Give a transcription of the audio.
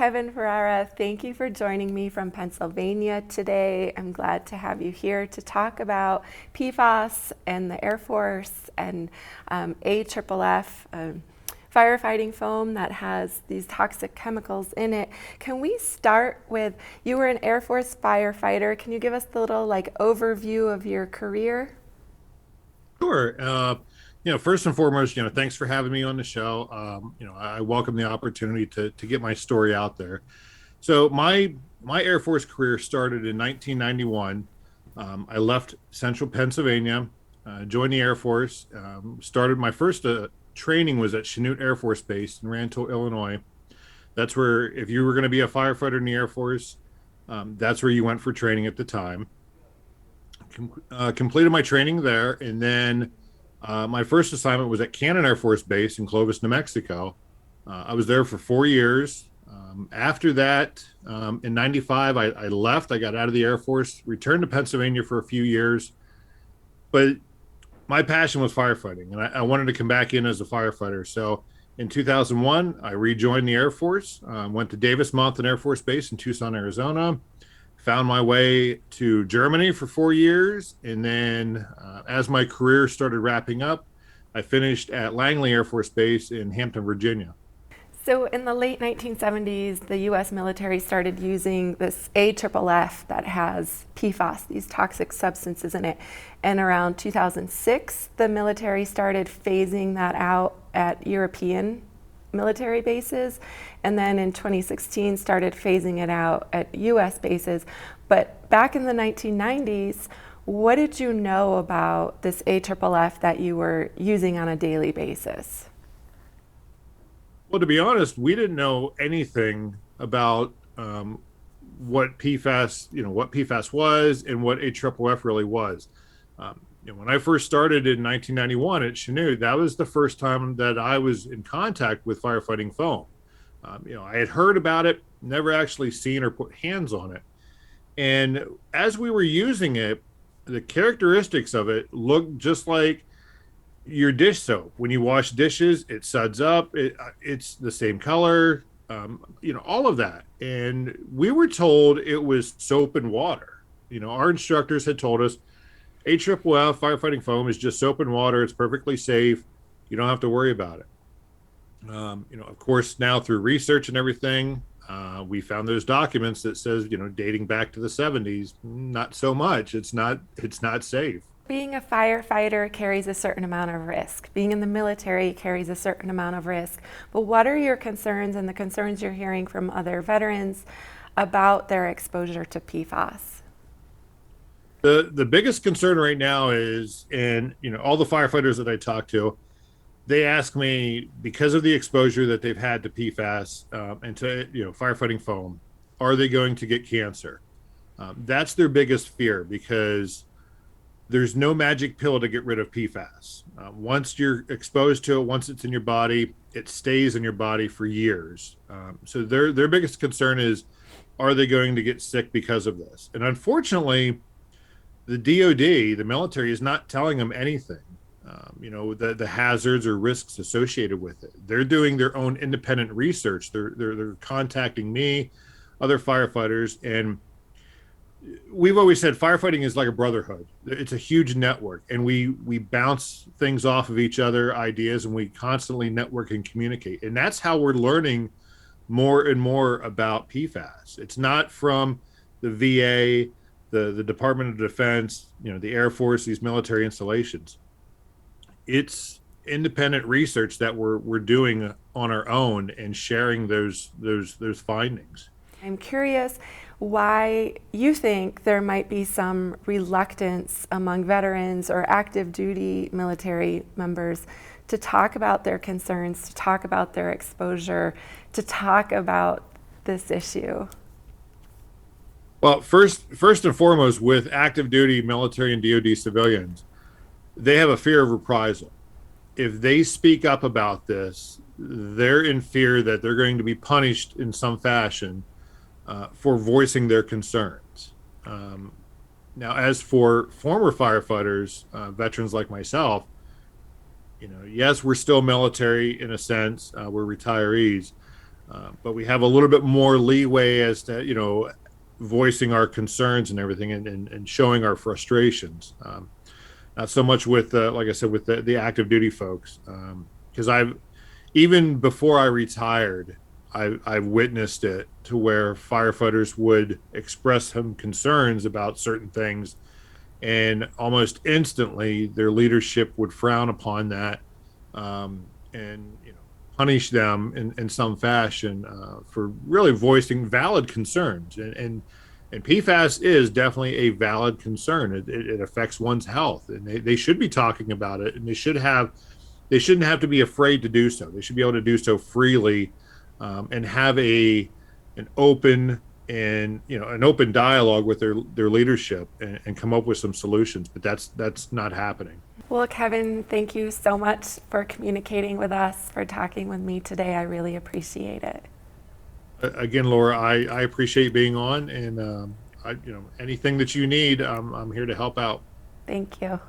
Kevin Ferrara, thank you for joining me from Pennsylvania today. I'm glad to have you here to talk about PFAS and the Air Force and AFFF, firefighting foam that has these toxic chemicals in it. Can we start with, you were an Air Force firefighter. Can you give us the little overview of your career? Sure. First and foremost, thanks for having me on the show. I welcome the opportunity to get my story out there. So my Air Force career started in 1991. I left Central Pennsylvania, joined the Air Force. Started my first training was at Chanute Air Force Base in Rantoul, Illinois. That's where, if you were going to be a firefighter in the Air Force, that's where you went for training at the time. Completed my training there, and then my first assignment was at Cannon Air Force Base in Clovis, New Mexico. I was there for 4 years. After that, in '95, I left. I got out of the Air Force, returned to Pennsylvania for a few years, but my passion was firefighting, and I wanted to come back in as a firefighter. So in 2001, I rejoined the Air Force, went to Davis Monthan Air Force Base in Tucson, Arizona, found my way to Germany for 4 years. And then as my career started wrapping up, I finished at Langley Air Force Base in Hampton, Virginia. So in the late 1970s, the US military started using this AFFF that has PFAS, these toxic substances in it. And around 2006, the military started phasing that out at European military bases. And then in 2016, started phasing it out at US bases. But back in the 1990s, what did you know about this AFFF that you were using on a daily basis? Well, to be honest, we didn't know anything about what PFAS was and what AFFF really was. When I first started in 1991 at Chanute, that was the first time that I was in contact with firefighting foam. I had heard about it, never actually seen or put hands on it. And as we were using it, the characteristics of it looked just like your dish soap. When you wash dishes, it suds up. It's the same color, all of that. And we were told it was soap and water. Our instructors had told us AFFF, firefighting foam, is just soap and water. It's perfectly safe. You don't have to worry about it. Of course, now through research and everything, we found those documents that says, dating back to the 70s, not so much. It's not safe. Being a firefighter carries a certain amount of risk. Being in the military carries a certain amount of risk. But what are your concerns and the concerns you're hearing from other veterans about their exposure to PFAS? The biggest concern right now is, and all the firefighters that I talk to, they ask me, because of the exposure that they've had to PFAS and to firefighting foam, are they going to get cancer? That's their biggest fear, because there's no magic pill to get rid of PFAS. Once you're exposed to it, once it's in your body, it stays in your body for years. So their biggest concern is, are they going to get sick because of this? And unfortunately, the DoD, the military, is not telling them anything. The hazards or risks associated with it. They're doing their own independent research. They're contacting me, other firefighters, and we've always said firefighting is like a brotherhood. It's a huge network, and we bounce things off of each other, ideas, and we constantly network and communicate. And that's how we're learning more and more about PFAS. It's not from the VA, the Department of Defense, the Air Force, these military installations. It's independent research that we're doing on our own and sharing those findings. I'm curious why you think there might be some reluctance among veterans or active duty military members to talk about their concerns, to talk about their exposure, to talk about this issue. Well, first and foremost, with active duty military and DoD civilians, they have a fear of reprisal. If they speak up about this, they're in fear that they're going to be punished in some fashion for voicing their concerns. Now, as for former firefighters, veterans like myself, yes, we're still military in a sense. We're retirees. But we have a little bit more leeway as to, voicing our concerns and everything, and showing our frustrations. Not so much with, like I said, with the active duty folks, because even before I retired, I've witnessed it to where firefighters would express some concerns about certain things, and almost instantly their leadership would frown upon that, and punish them in some fashion, for really voicing valid concerns. And PFAS is definitely a valid concern. It affects one's health, and they should be talking about it, and they shouldn't have to be afraid to do so. They should be able to do so freely, and have an open and an open dialogue with their leadership, and come up with some solutions. But that's not happening. Well, Kevin, thank you so much for communicating with us, for talking with me today. I really appreciate it. Again, Laura, I appreciate being on, and anything that you need, I'm here to help out. Thank you.